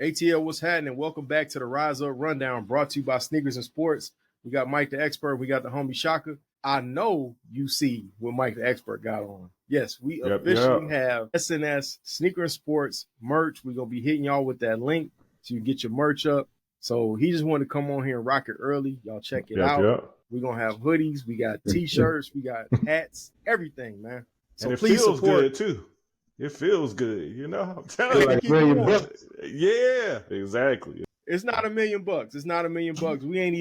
ATL, what's happening? Welcome back to the Rise Up Rundown, brought to you by Sneakers and Sports. We got Mike the Expert. We got the homie Shaka. I know you see what Mike the Expert got on. Yes, we officially have SNS Sneaker and Sports merch. We're going to be hitting y'all with that link so you get your merch up. So he just wanted to come on here and rock it early. Y'all check it out. We're going to have hoodies. We got T-shirts. We got hats. Everything, man. So and please feels support. Good, too. It feels good, you know. I'm telling you. Yeah, exactly. It's not $1 million. It's not $1 million. We ain't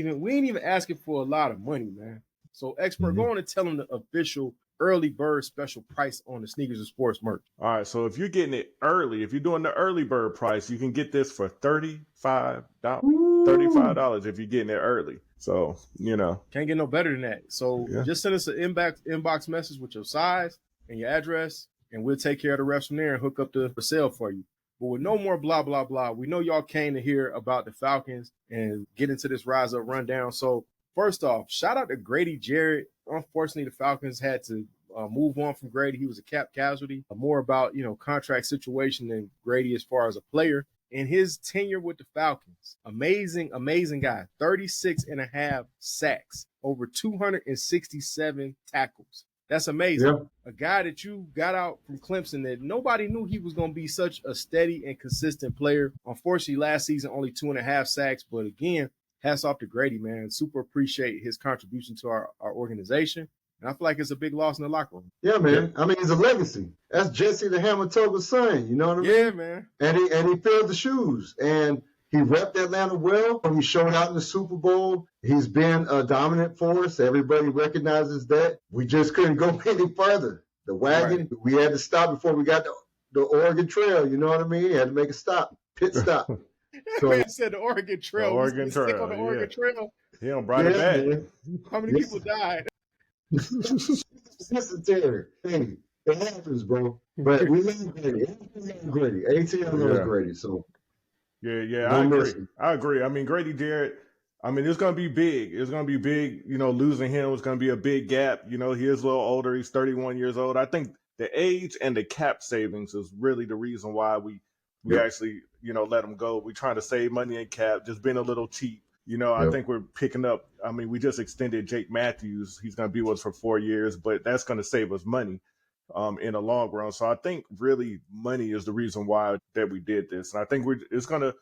even asking for a lot of money, man. So Expert, go on and tell them the official early bird special price on the Sneakers and Sports merch. All right, so if you're getting it early, if you're doing the early bird price, you can get this for $35. $35 if you're getting it early. So, you know. Can't get no better than that. So just send us an inbox message with your size and your address, and we'll take care of the rest from there and hook up the sale for you. But with no more blah, blah, blah, we know y'all came to hear about the Falcons and get into this Rise Up Rundown. So first off, shout out to Grady Jarrett. Unfortunately, the Falcons had to move on from Grady. He was a cap casualty. More about, contract situation than Grady as far as a player. And his tenure with the Falcons, amazing, amazing guy. 36 and a half sacks, over 267 tackles. That's amazing. Yep. A guy that you got out from Clemson that nobody knew he was going to be such a steady and consistent player. Unfortunately, last season, only 2.5 sacks. But again, hats off to Grady, man. Super appreciate his contribution to our organization. And I feel like it's a big loss in the locker room. Yeah, man. I mean, it's a legacy. That's Jesse the Hammer Toga's son. You know what I mean? Yeah, man. And he filled the shoes. And he repped Atlanta well. He showed out in the Super Bowl. He's been a dominant force. Everybody recognizes that. We just couldn't go any further. The wagon, we had to stop before we got the Oregon Trail. You know what I mean? Had to make a stop, pit stop. So man said the Oregon Trail. The Oregon Trail. Stick on the Oregon Trail. He don't brought it back. Man. How many people died? Listen, Terry. Hey, it happens, bro. But we love Grady. ATL loves Grady. So. Yeah, I agree. I mean, Grady Jarrett, it's going to be big. It's going to be big, losing him is going to be a big gap. He is a little older. He's 31 years old. I think the age and the cap savings is really the reason why we actually, let him go. We're trying to save money in cap, just being a little cheap. I think we're picking up. We just extended Jake Matthews. He's going to be with us for 4 years, but that's going to save us money in the long run. So I think really money is the reason why that we did this. And I think we're gonna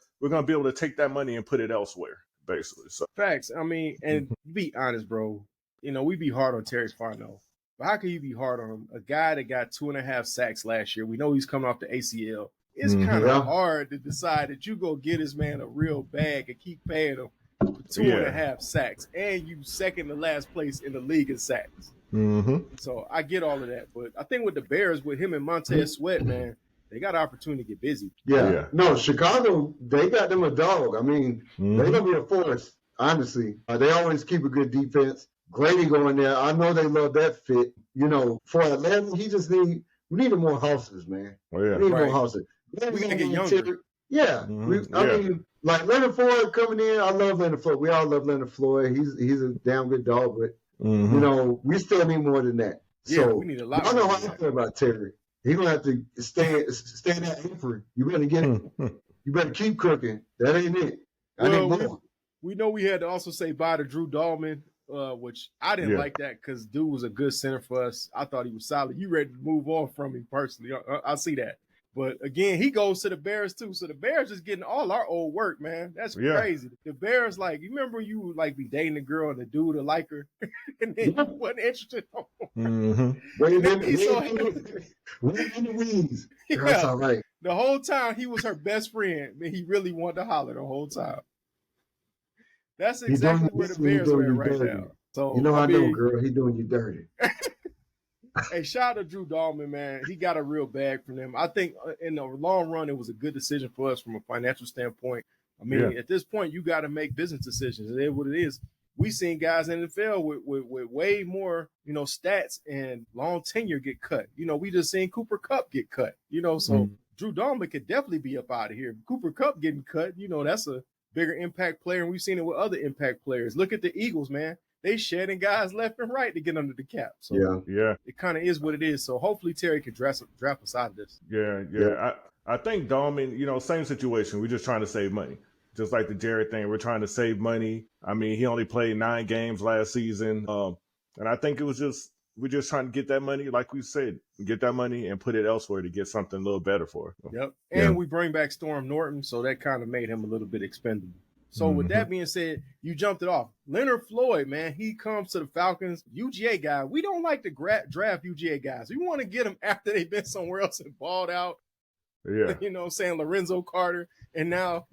be able to take that money and put it elsewhere, basically. So facts. And be honest, bro. We be hard on Terry Farno. But how can you be hard on him? A guy that got 2.5 sacks last year. We know he's coming off the ACL. It's kind of hard to decide that you go get this man a real bag and keep paying him for 2.5 sacks. And you second to last place in the league in sacks. So I get all of that, but I think with the Bears, with him and Montez Sweat, man, they got an opportunity to get busy. Yeah. No, Chicago, they got them a dog. They're gonna be a force. Honestly, they always keep a good defense. Grady going there, I know they love that fit. For Atlanta, we needed more houses, man. We need more houses. We gotta get younger. Yeah, like Leonard Floyd coming in. I love Leonard Floyd. We all love Leonard Floyd. He's a damn good dog, but. We still need more than that. Yeah, we need a lot. I know how I feel about Terry. He's gonna have to stay in that apron. You better get it. You better keep cooking. That ain't it. We know we had to also say bye to Drew Dalman, which I didn't like that because dude was a good center for us. I thought he was solid. You ready to move on from him personally? I see that. But again, he goes to the Bears too. So the Bears just getting all our old work, man. That's crazy. The Bears, you remember you would be dating a girl and the dude would like her, and then you wasn't interested. That's all right. The whole time he was her best friend, and he really wanted to holler the whole time. That's exactly where the Bears are right now. So I know, girl, he doing you dirty. Hey, shout out to Drew Dalman, man. He got a real bag from them. I think in the long run, it was a good decision for us from a financial standpoint. I mean, at this point, you got to make business decisions. It is what it is. We seen guys in the NFL with way more, stats and long tenure get cut. We just seen Cooper Kupp get cut. So Drew Dalman could definitely be up out of here. Cooper Kupp getting cut, that's a bigger impact player, and we've seen it with other impact players. Look at the Eagles, man. They shedding guys left and right to get under the cap. So it kind of is what it is. So hopefully Terry can draft us out of this. Yeah. I think Dalman, same situation. We're just trying to save money. Just like the Jarrett thing, we're trying to save money. I mean, he only played 9 games last season. And I think we're just trying to get that money, like we said, get that money and put it elsewhere to get something a little better for it. Yep. And we bring back Storm Norton, so that kind of made him a little bit expendable. So with that being said, you jumped it off. Leonard Floyd, man, he comes to the Falcons. UGA guy. We don't like to draft UGA guys. We want to get them after they've been somewhere else and balled out. Yeah. Saying Lorenzo Carter. And now,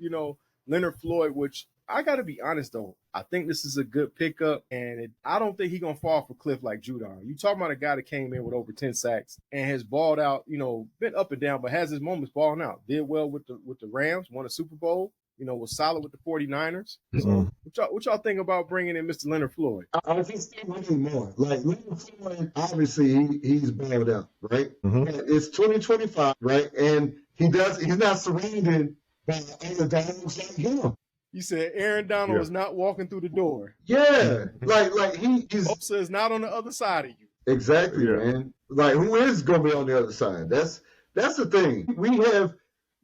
Leonard Floyd, which I got to be honest, though. I think this is a good pickup, and I don't think he's going to fall off a cliff like Judon. You talking about a guy that came in with over 10 sacks and has balled out, been up and down, but has his moments balling out. Did well with the Rams, won a Super Bowl. Was solid with the 49ers. So what y'all think about bringing in Mr. Leonard Floyd? I think still winning more. Like Leonard Floyd, obviously he's balled out, right? It's 2025, right? And he's not surrounded by other dogs like him. You said Aaron Donald was not walking through the door. Yeah. like he's Bosa is not on the other side of you. Exactly, man. Like who is gonna be on the other side? That's the thing.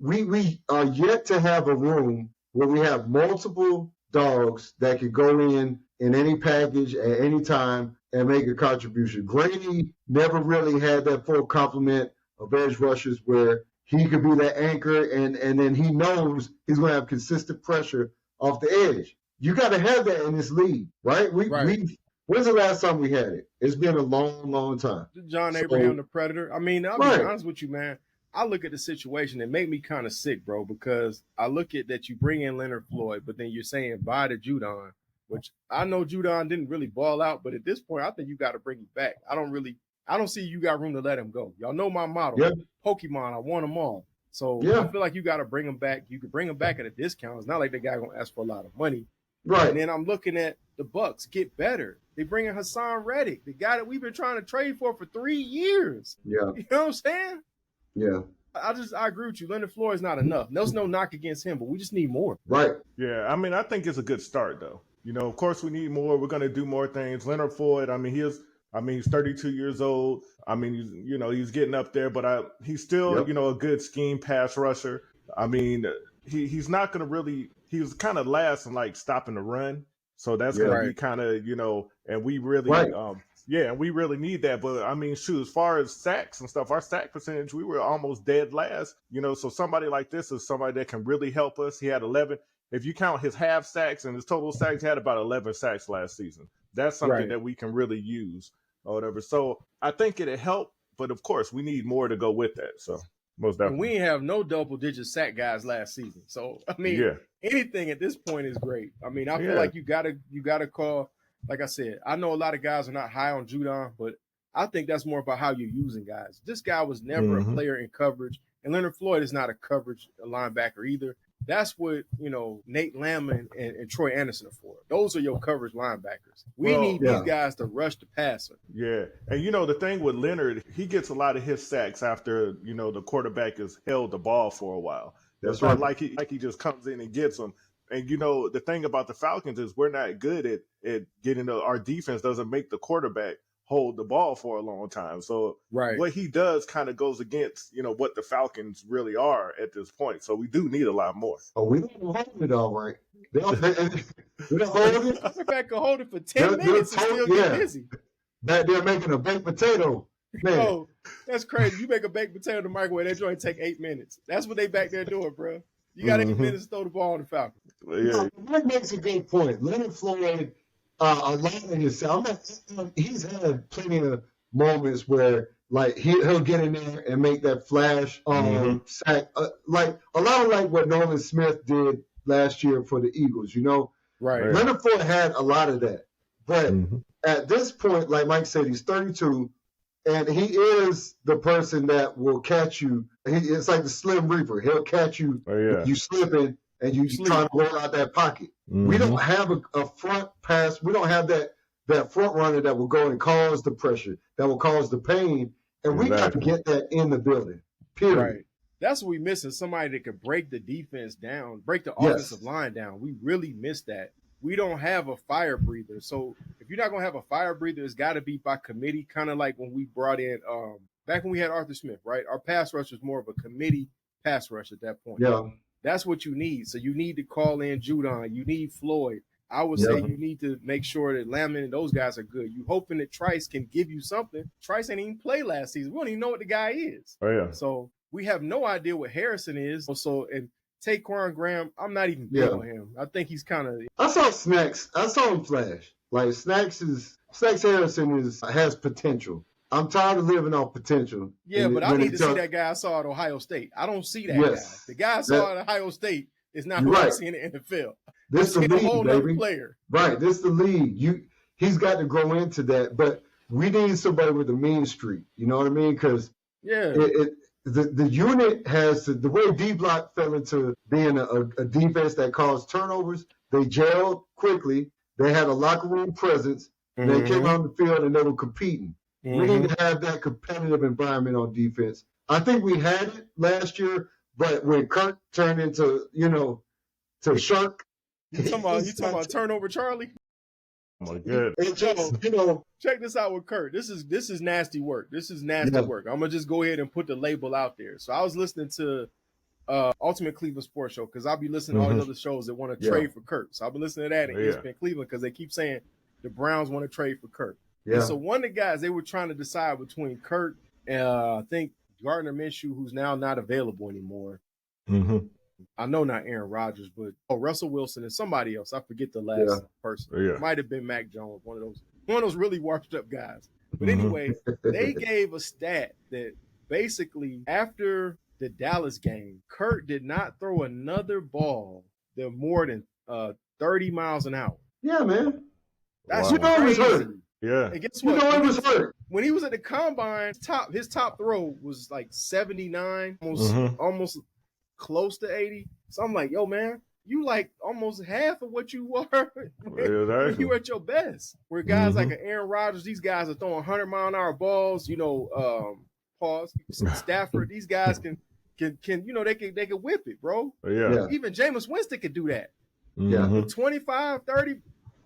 We are yet to have a room where we have multiple dogs that could go in any package at any time and make a contribution. Grady never really had that full complement of edge rushers where he could be that anchor and then he knows he's going to have consistent pressure off the edge. You got to have that in this league, right? When's the last time we had it? It's been a long, long time. John Abraham, the Predator. I mean, I'll be honest with you, man. I look at the situation and make me kind of sick, bro, because I look at that you bring in Leonard Floyd, but then you're saying bye to Judon, which I know Judon didn't really ball out, but at this point, I think you got to bring him back. I don't see you got room to let him go. Y'all know my motto. Yep. Pokemon, I want them all. So I feel like you got to bring him back. You can bring him back at a discount. It's not like the guy going to ask for a lot of money. Right. And then I'm looking at the Bucks get better. They bring in Hassan Reddick, the guy that we've been trying to trade for 3 years. Yeah. You know what I'm saying? Yeah. I agree with you. Leonard Floyd's not enough. There's no knock against him, but we just need more. Right. Yeah, I mean, I think it's a good start, though. Of course, we need more. We're going to do more things. Leonard Floyd, he's 32 years old. I mean, he's getting up there, but he's still, a good scheme pass rusher. I mean, he's not going to really – he was kind of last in, stopping the run. So that's going to be kind of, and we really we really need that. But, I mean, as far as sacks and stuff, our sack percentage, we were almost dead last. So somebody like this is somebody that can really help us. He had 11. If you count his half sacks and his total sacks, he had about 11 sacks last season. That's something that we can really use or whatever. So I think it'll help. But, of course, we need more to go with that. So most definitely. And we ain't have no double-digit sack guys last season. So, I mean, anything at this point is great. I mean, I feel like you gotta call. Like I said, I know a lot of guys are not high on Judon, but I think that's more about how you're using guys. This guy was never a player in coverage, and Leonard Floyd is not a coverage linebacker either. That's what, Nate Lamb and Troy Anderson are for. Those are your coverage linebackers. We need these guys to rush the passer. Yeah. And, the thing with Leonard, he gets a lot of his sacks after, the quarterback has held the ball for a while. That's right. Like he just comes in and gets them. And, the thing about the Falcons is we're not good at getting our defense doesn't make the quarterback hold the ball for a long time. So what he does kind of goes against, what the Falcons really are at this point. So we do need a lot more. Oh, we don't hold it all right. We don't hold it. Quarterback can hold it for 10 minutes and still get busy. Back there making a baked potato. Man. Oh, that's crazy. You make a baked potato in the microwave, that joint take 8 minutes. That's what they back there doing, bro. You got 8 minutes to throw the ball on the Falcons. Yeah. Mike makes a good point. Leonard Floyd, a lot of himself, he's had plenty of moments where, he'll get in there and make that flash sack. A lot of what Nolan Smith did last year for the Eagles, Right. Leonard Floyd had a lot of that. But at this point, like Mike said, he's 32. And he is the person that will catch you. It's like the Slim Reaper. He'll catch you if you slipping and you trying to roll out that pocket. We don't have a front pass. We don't have that front runner that will go and cause the pressure, that will cause the pain. And we got to get that in the building, period. Right. That's what we missing, somebody that could break the defense down, break the offensive line down. We really miss that. We don't have a fire breather. So if you're not going to have a fire breather, it's got to be by committee, kind of like when we brought in back when we had Arthur Smith, right? Our pass rush was more of a committee pass rush at that point. Yeah. That's what you need. So you need to call in Judon. You need Floyd. I would say you need to make sure that Lamlin and those guys are good. You hoping that Trice can give you something. Trice ain't even played last season. We don't even know what the guy is. Oh, yeah. So we have no idea what Harrison is. So, and Taquan Graham, I'm not even big on him. I think he's kind of. I saw Snacks. I saw him flash. Like Snacks Harrison has potential. I'm tired of living off potential. Yeah, but I need to see that guy I saw at Ohio State. I don't see that guy. The guy I saw at Ohio State is not who I see in the NFL. This is the league, a whole baby. Player. Right, this is the league. He's got to grow into that. But we need somebody with a mean streak. You know what I mean? Because the unit has the way D-Block fell into being a defense that caused turnovers. They gelled quickly. They had a locker room presence. They came on the field and they were competing. We need to have that competitive environment on defense. I think we had it last year, but when Kirk turned into, to Shark. You talking about turnover Charlie? Oh my God. It just, check this out with Kirk. This is nasty work. This is nasty work. I'm gonna just go ahead and put the label out there. So I was listening to Ultimate Cleveland Sports Show because I'll be listening to all the other shows that want to trade for Kirk. So I'll be listening to that in ESPN Cleveland because they keep saying the Browns want to trade for Kirk. Yeah. And so one of the guys they were trying to decide between Kirk and I think Gardner Minshew, who's now not available anymore. I know not Aaron Rodgers, but Russell Wilson and somebody else. I forget the last person. It might have been Mac Jones, one of those really washed up guys. But anyway, they gave a stat that basically after the Dallas game, Kirk did not throw another ball that more than 30 miles an hour. Yeah, man. That's he was hurt. Yeah. And guess what? He was hurt. When he was at the combine, his top throw was like 79, almost close to 80. So I'm like, yo, man, you like almost half of what you were when you were at your best. Where guys like an Aaron Rodgers, these guys are throwing 100-mile-an-hour balls. Stafford, these guys can they can whip it, bro. Even Jameis Winston could do that. 25, 30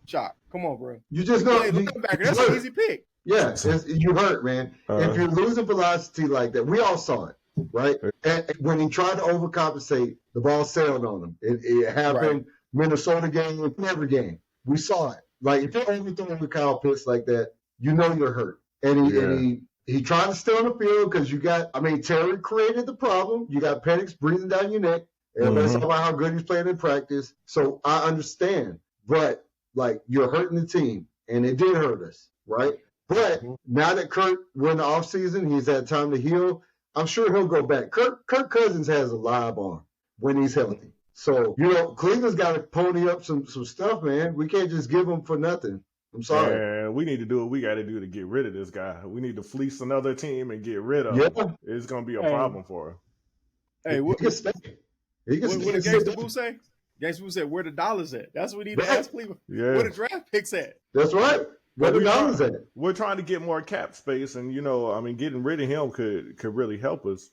shot. Come on, bro. You just know that's an easy pick. Yeah, you hurt, man. If you're losing velocity like that, we all saw it, right? And when he tried to overcompensate, the ball sailed on him. It happened Minnesota game, every game. We saw it. Like if you're overthrowing the Kyle Pitts like that, you know you're hurt. And he tried to stay on the field because Terry created the problem. You got Penix breathing down your neck. Everybody's talking about how good he's playing in practice. So I understand, but you're hurting the team, and it did hurt us, right? But now that Kirk, we're in the offseason, he's had time to heal. I'm sure he'll go back. Kirk Cousins has a live arm when he's healthy. So, Cleveland's got to pony up some stuff, man. We can't just give him for nothing. I'm sorry. Man, we need to do what we got to do to get rid of this guy. We need to fleece another team and get rid of him. It's going to be a problem for him. Hey, what did Gangsta Boo say? Gangsta Boo said, where the dollars at? That's what we need to ask Cleveland. Yeah. Where the draft picks at? That's right. Where the dollars at? We're trying to get more cap space, and getting rid of him could really help us.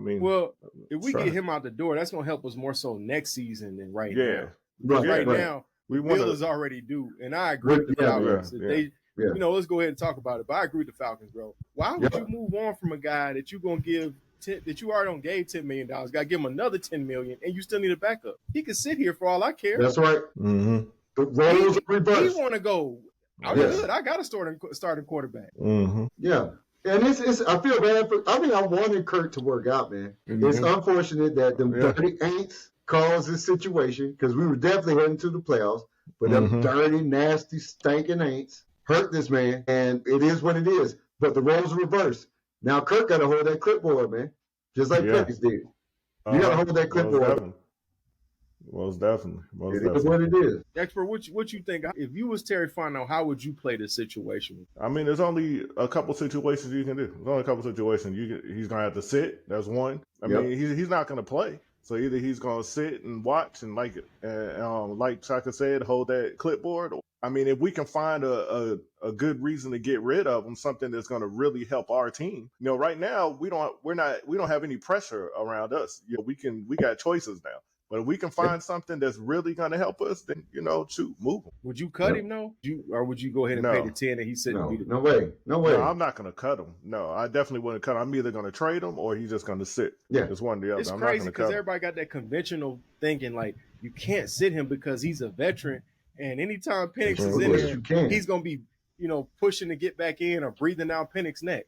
Well, if we get him out the door, that's gonna help us more so next season than right now. Right now, the bill is already due, and I agree with the Falcons. Let's go ahead and talk about it. But I agree with the Falcons, bro. Why would you move on from a guy that you're gonna give that you already gave $10 million? Got to give him another $10 million, and you still need a backup. He can sit here for all I care. That's right. The roles are reversed. He want to go. I'm good. I got a starting quarterback. Yeah. And it's I feel bad for I wanted Kirk to work out, man. It's unfortunate that them dirty ain'ts caused this situation because we were definitely heading to the playoffs, but them dirty, nasty, stinking ain'ts hurt this man, and it is what it is. But the roles are reversed. Now Kirk got to hold that clipboard, man, just like Penix did. You got to hold that clipboard. Most definitely. It is what it is. Expert, what you think? If you was Terry Fontenot, how would you play this situation? I mean, there's only a couple situations you can do. There's only a couple situations. He's going to have to sit. That's one. I mean, he's not going to play. So either he's going to sit and watch and like Chaka said, hold that clipboard. I mean, if we can find a good reason to get rid of him, something that's going to really help our team. You know, right now we don't have any pressure around us. You know, we got choices now. But if we can find something that's really going to help us, then, you know, move him. Would you cut him, though? Or would you go ahead and pay the 10 and he's sitting? No way. No, I'm not going to cut him. No, I definitely wouldn't cut him. I'm either going to trade him or he's just going to sit. Yeah. It's one or the other. It's I'm crazy because everybody got that conventional thinking, like, you can't sit him because he's a veteran. And anytime Penix is in there, he's going to be, you know, pushing to get back in or breathing down Penix's neck.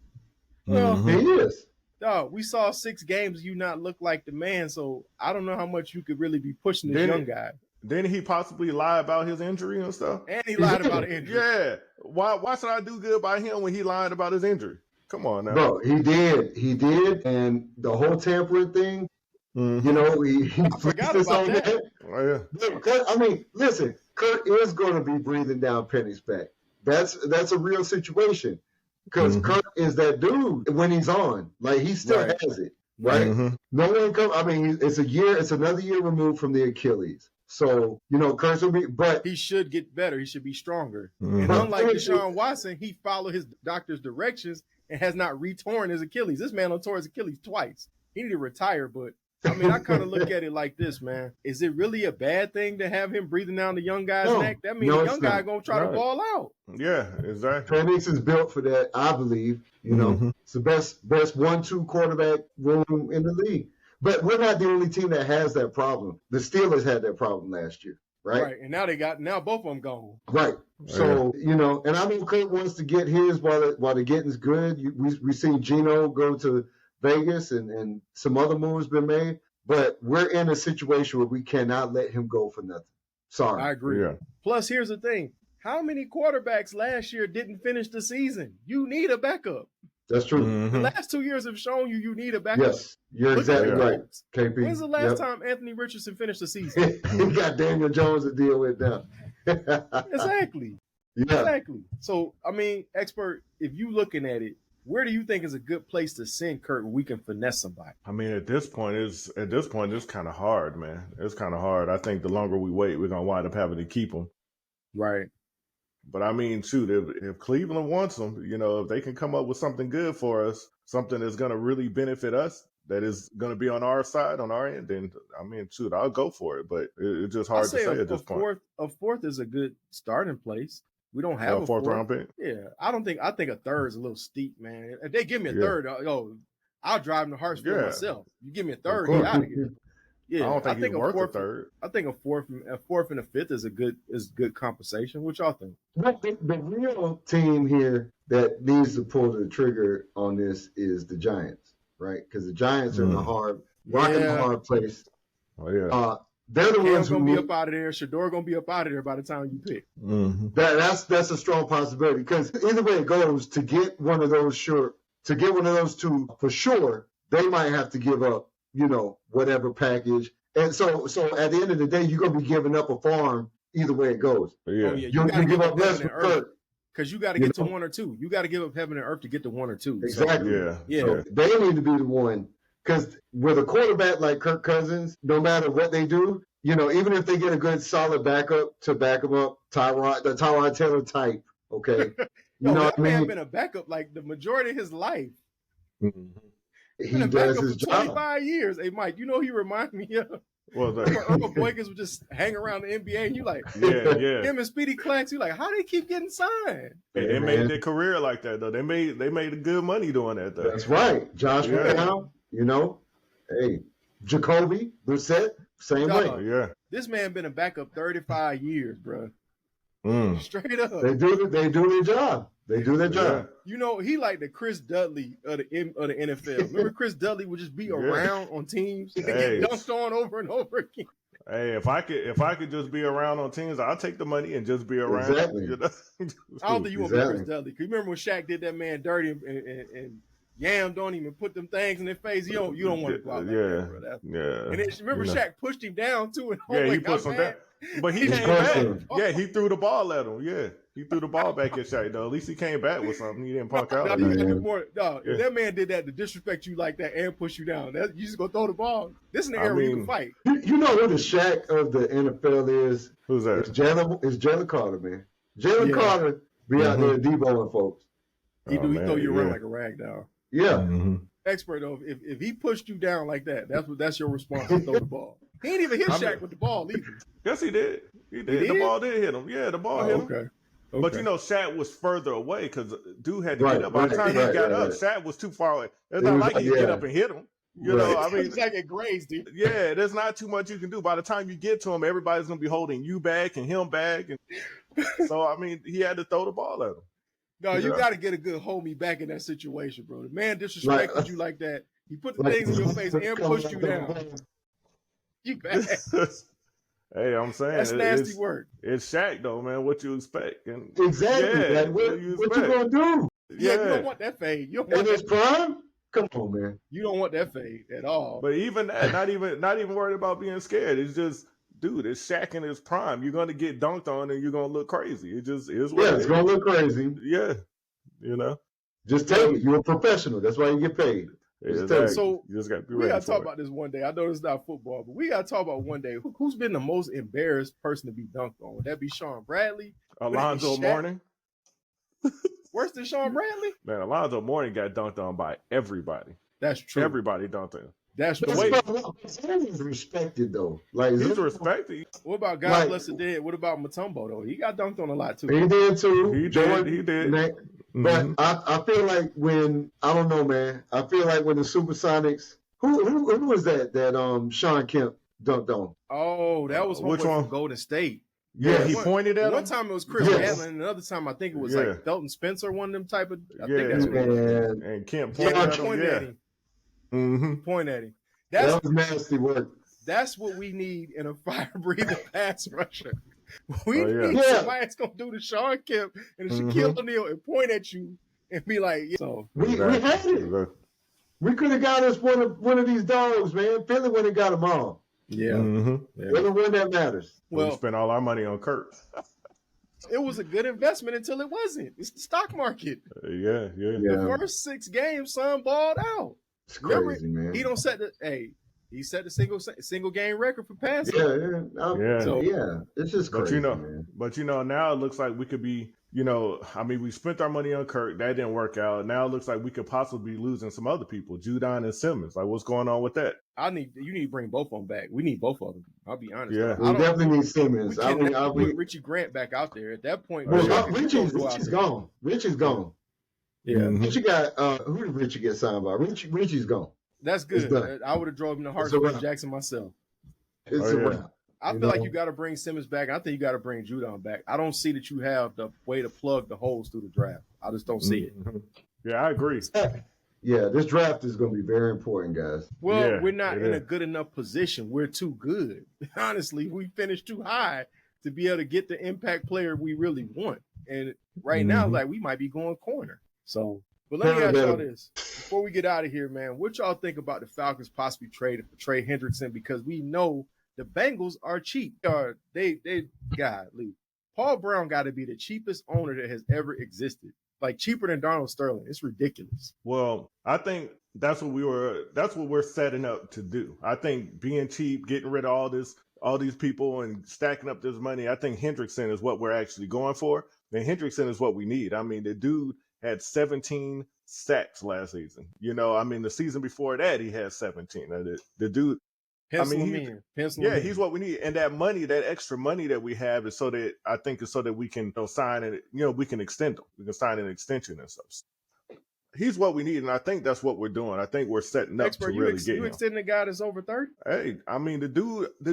Well, he is. Dog, we saw 6 games you not look like the man, so I don't know how much you could really be pushing this young guy. Didn't he possibly lie about his injury and stuff? And he lied about injury. Yeah. Why should I do good by him when he lied about his injury? Come on now. Bro, he did. And the whole tampering thing, you know, he forgot about that. Oh, yeah. I mean, listen, Kirk is going to be breathing down Penny's back. That's a real situation. Because Kirk is that dude when he's on. Like, he still has it, right? No one comes. I mean, it's another year removed from the Achilles. So, you know, Kirk will be, but he should get better. He should be stronger. And unlike Deshaun Watson, he followed his doctor's directions and has not retorn his Achilles. This man tore his Achilles twice. He need to retire, but I mean, I kind of look at it like this, man. Is it really a bad thing to have him breathing down the young guy's neck? That means the young guy going to try to ball out. Yeah, exactly. Penix is built for that, I believe. You know, it's the best 1-2 quarterback room in the league. But we're not the only team that has that problem. The Steelers had that problem last year, right? Right, and now both of them gone. Right. So, you know, and I know Kirk wants to get his while the getting's good. We seen Geno go to Vegas and some other moves been made, but we're in a situation where we cannot let him go for nothing. Sorry. I agree. Yeah. Plus, here's the thing. How many quarterbacks last year didn't finish the season? You need a backup. That's true. The last 2 years have shown you need a backup. Yes, you're exactly right, KP. When's the last time Anthony Richardson finished the season? He got Daniel Jones to deal with now. Exactly. Yeah. Exactly. So, I mean, expert, if you looking at it, where do you think is a good place to send Kirk where we can finesse somebody? I mean, at this point, it's kind of hard, man. It's kind of hard. I think the longer we wait, we're gonna wind up having to keep him. Right. But I mean, shoot, if Cleveland wants him, you know, if they can come up with something good for us, something that's gonna really benefit us, that is gonna be on our side, on our end, then I mean, shoot, I'll go for it. But it's just hard to say at this point. A fourth is a good starting place. We don't have a fourth round pick. Yeah, I think a third is a little steep, man. If they give me a third, I'll drive them to Hartsfield myself. You give me a third, get out of here. Yeah, I think he's worth a third. I think a fourth and a fifth is good compensation. What y'all think? The real team here that needs to pull the trigger on this is the Giants, right? Because the Giants are in a hard place. Oh yeah. They're the ones who gonna be up out of there. Shador gonna be up out of there by the time you pick. That's a strong possibility because either way it goes, to get one of those two for sure, they might have to give up, you know, whatever package. And so at the end of the day, you're gonna be giving up a farm either way it goes. Yeah. Oh, yeah. You gotta give up less for Kirk. Because you got to get to 1 or 2. You got to give up heaven and earth to get to 1 or 2. Exactly. So, yeah. So they need to be the one. Because with a quarterback like Kirk Cousins, no matter what they do, you know, even if they get a good solid backup to back him up, the Tyrod Taylor type, okay? You know what I mean? Man been a backup like the majority of his life. He does his job. 25 years. Hey, Mike, you know he reminds me of Earl Boykins would just hang around the NBA, and you like, yeah. Him and Speedy Clax, you like, how they keep getting signed? They made their career like that, though. They made good money doing that, though. That's right. Josh McCown, you know, hey, Jacoby Brissett, same way. Yeah. This man been a backup 35 years, bro. Straight up. They do their job. They do their job. You know, he like the Chris Dudley of the NFL. Remember Chris Dudley would just be around on teams and get dunked on over and over again. Hey, if I could just be around on teams, I'll take the money and just be around. Exactly. You know? I don't think you want to be Chris Dudley. Cause you remember when Shaq did that man dirty and yammed on him and put them things in their face. You don't want to go out like that, bro. And then remember, Shaq pushed him down too. And he pushed him down. But he came back. Yeah, he threw the ball at him. Yeah, he threw the ball back at Shaq, though. At least he came back with something. He didn't punk out. If that man did that to disrespect you like that and push you down, you just gonna throw the ball. This is an area where you can fight. You know who the Shaq of the NFL is? Who's that? It's Jalen Carter, man. Jalen Carter be out there deboing folks. He throw you around like a rag doll. Yeah. Expert though, if he pushed you down like that, that's your response to throw the ball. He ain't even hit Shaq with the ball either. Yes, he did. He did. The ball did hit him. Yeah, the ball hit him. Okay. But Shaq was further away because dude had to get up. By the time he got up, Shaq was too far away. It's not like he could get up and hit him. You know, I mean, it's like it grazed, dude. Yeah, there's not too much you can do. By the time you get to him, everybody's gonna be holding you back and him back, and so I mean, he had to throw the ball at him. No, you got to get a good homie back in that situation, bro. The man disrespected you like that. He put the things in your face and pushed you down. You bad. Hey, I'm saying that's nasty work. It's Shaq though, man. What you expect? And exactly. What you gonna do? Yeah, you don't want that fade. You don't want his prime. Come on, man. You don't want that fade at all. But even that, not even worried about being scared. It's just, dude, it's Shaq in his prime. You're gonna get dunked on and you're gonna look crazy. It just is. Yeah, it's gonna look crazy. Yeah, you know. Just take it. You're a professional. That's why you get paid. Exactly. So you just got to be ready. We got to talk it. about this one day. I know it's not football, but we got to talk about one day. Who's been the most embarrassed person to be dunked on? Would that be Sean Bradley? Alonzo Mourning? Worse than Sean Bradley? Man, Alonzo Mourning got dunked on by everybody. That's true. Everybody dunked him. That's true. He's respected though. Like he's respected. What about God bless the dead? What about Mutombo though? He got dunked on a lot too. He did too. He did. But I feel like I don't know, man. I feel like when the Supersonics, who was that Sean Kemp dunked on? Oh, that was which one? From Golden State. Yeah, he pointed at him. One time it was Chris Gatlin, and another time I think it was like Felton Spencer, one of them type of. I think that's what it was. And Kemp pointed at him. Point at him. That was nasty work. That's what we need in a fire-breathing pass rusher. We need somebody that's gonna do the Sean Kemp and the Shaquille O'Neal and point at you and be like, so we had it. We could have got us one of these dogs, man. Philly went and got them all. Yeah. They're the one that matters. Well, we spent all our money on Kirk. It was a good investment until it wasn't. It's the stock market. Yeah. The first 6 games, son balled out. It's crazy, man. He don't set he set the single game record for passing. It's just crazy. But now it looks like we could be, we spent our money on Kirk. That didn't work out. Now it looks like we could possibly be losing some other people, Judon and Simmons. Like, what's going on with that? You need to bring both of them back. We need both of them. I'll be honest. Yeah, we definitely need Simmons. I put Richie Grant back out there at that point. Richie's gone. Richie's gone. Yeah. Richie got who did Richie get signed by? Richie's gone. That's good. I would have drove him to Hartsfield Jackson myself. It's a wrap. I feel like you got to bring Simmons back. I think you got to bring Judon back. I don't see that you have the way to plug the holes through the draft. I just don't see it. Yeah, I agree. Yeah, this draft is going to be very important, guys. Well, we're not in a good enough position. We're too good. Honestly, we finished too high to be able to get the impact player we really want. And right now, like, we might be going corner. So, but let me ask y'all this. Before we get out of here, man, what y'all think about the Falcons possibly trading for Trey Hendrickson? Because we know the Bengals are cheap. Golly. Paul Brown got to be the cheapest owner that has ever existed. Like, cheaper than Donald Sterling. It's ridiculous. Well, I think that's what we're setting up to do. I think being cheap, getting rid of all these people and stacking up this money, I think Hendrickson is what we're actually going for. And Hendrickson is what we need. I mean, the dude had 17 sacks last season. The season before that, he had 17. The dude, he's what we need. And that money, that extra money that we have is so that we can sign it, we can extend them. We can sign an extension and stuff. He's what we need, and I think that's what we're doing. I think we're setting up to really get him. You extending a guy that's over 30? Hey, the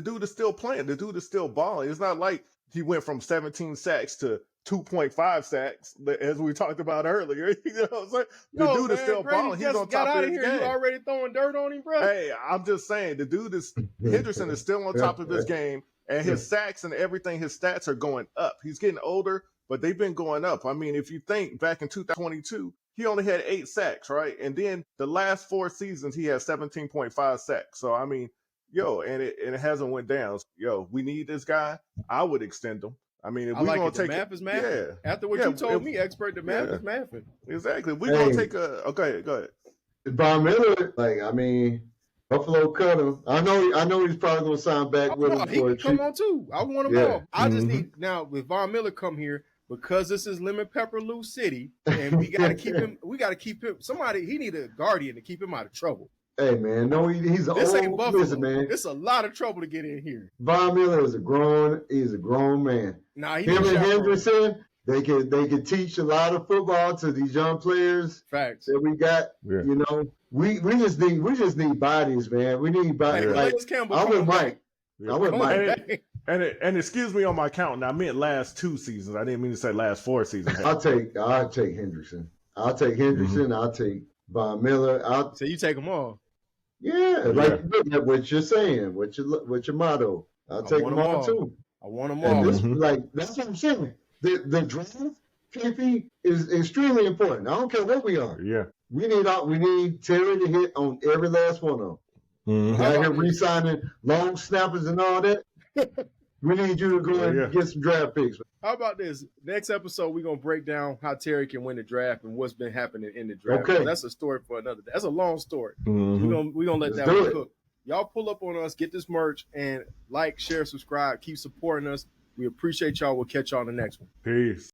dude is still playing. The dude is still balling. It's not like he went from 17 sacks to 2.5 sacks, as we talked about earlier. You know what I'm saying? The dude is still balling. He's on top of his game. You already throwing dirt on him, bro. Hey, I'm just saying, Henderson is still on top of his game, and his sacks and everything, his stats are going up. He's getting older, but they've been going up. I mean, if you think back in 2022, he only had 8 sacks, right? And then the last 4 seasons, he had 17.5 sacks. So, I mean, and it hasn't went down. We need this guy. I would extend him. I mean, if we're going to take math is math. After what you told me, expert, the math is mathing. Exactly. We're going to take okay, go ahead. Von Miller, Buffalo cut him. I know he's probably going to sign back with him. He can come on too. I want him off. I just need, now with Von Miller come here, because this is Lemon Pepper Lou City, and we got to keep him. Somebody, he need a guardian to keep him out of trouble. Hey man, no, he's this old. Ain't Buffalo. Listen, man, it's a lot of trouble to get in here. Von Miller is a grown man. Nah, him and Hendrickson, they can teach a lot of football to these young players. Facts that we got. Yeah. We just need bodies, man. We need bodies. I'm with Mike. I'm with Mike. And excuse me on my count. I meant last 2 seasons. I didn't mean to say last 4 seasons. I'll take Hendrickson. I'll take Von Miller. So you take them all. Yeah, what you're saying, what your motto. I'll take them all too. I want them all. That's what I'm saying. The draft, KP, is extremely important. I don't care what we are. Yeah, we need Terry to hit on every last one of them. Out here re-signing long snappers and all that. We need you to go and get some draft picks. How about this? Next episode, we're going to break down how Terry can win the draft and what's been happening in the draft. Okay. That's a story for another day. That's a long story. We're going to let that one cook. Y'all pull up on us, get this merch, and like, share, subscribe. Keep supporting us. We appreciate y'all. We'll catch y'all on the next one. Peace.